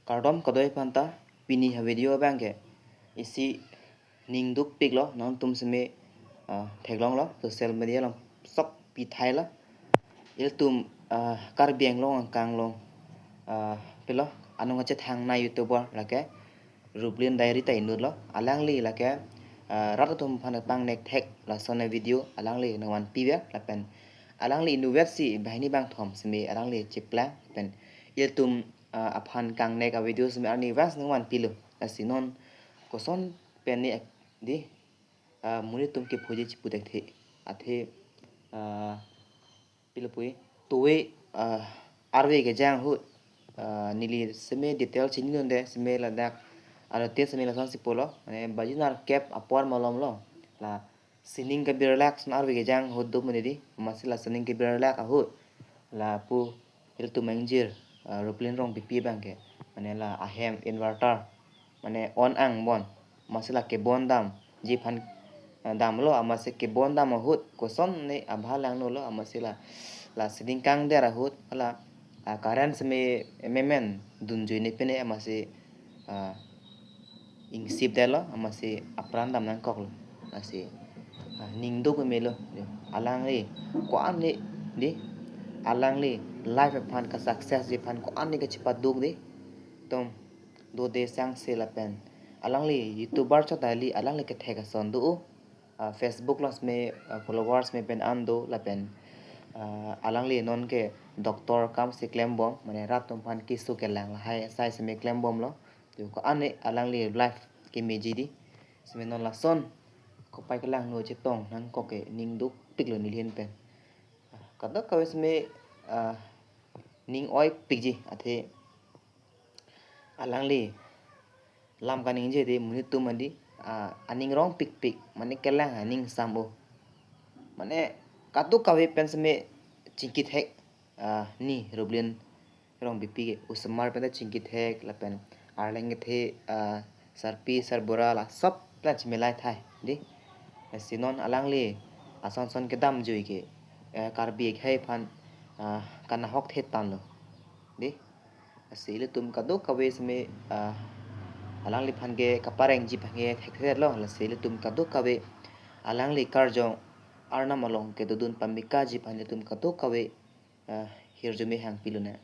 Cardom kadoi panta pini ha video bangke isi ning duk pik lo nang tum seme theglong lo social media lo sop pi thai lo il tum kar biang lo kang lo pilo anong che thang na youtuber la ke rublin diary tai nur lo alang li la ke rat tum phan pang nek thek la sona video alang li na wan pi la pen alang li nu web si bahini bang thom seme alang li chipla pen il tum aphan kang nek a video seme ani vas na wan pi lo asinon koson pen ni di muni tum ke phoji chipu dek the athe pilapui tuwe arve ke jang hu nili seme detail chin de seme la dak ala te seme la sansi polo ane bajinar cap apor malom lo la sining ke relax na arve ke jang hu do mani di masila sining ke relax a hu la pu il tu mangjir roplin rong pi bang ke ane la ahem inverter mane on ang bon masila ke bon dam ji phan dam lo amase ke bon dam hut koson ne abhalang no lo amasila la siding kang dera hut ala karan sme memen dunjui ne pene amase ing sip delo amase apran dam nang kok lo ase ning do me lo alang ri ko an ni di alang li life phan ka success ji phan ko an ni ka chipa dug di tom do de sang se la pen alang li youtuber cha dali alang li ke thega son du Facebook los में followers में pen ando la pen alang li non ke doctor kam se claim bom mane rat tum pan kisu ke lang hai sai se me claim bom lo tu ko ane alang li life ke meji di se me non la son ko pai ke lang no che tong nang ko ke ning duk pik lo ni lien pen ka da ka se me ning oi pik ji athe alang li lam ka ning je de muni tu mandi aning rong pik pik mane kelang aning sambo mane katu kawe pensme chinkit hek ni roblin rong bipi ke usmar pen chinkit hek la pen arleng the sarpi sarbora la sab la chmelai thai di sinon alang le ason son ke dam jui ke karbi khai phan kana hok the tan lo di asile tum kadu kawe sme alang li phan ge kapareng ji phange thek lo la sile tum kadu kawe alang li karjo arna malong ke dudun pamika ji phan tum kadu kawe hirjume hang piluna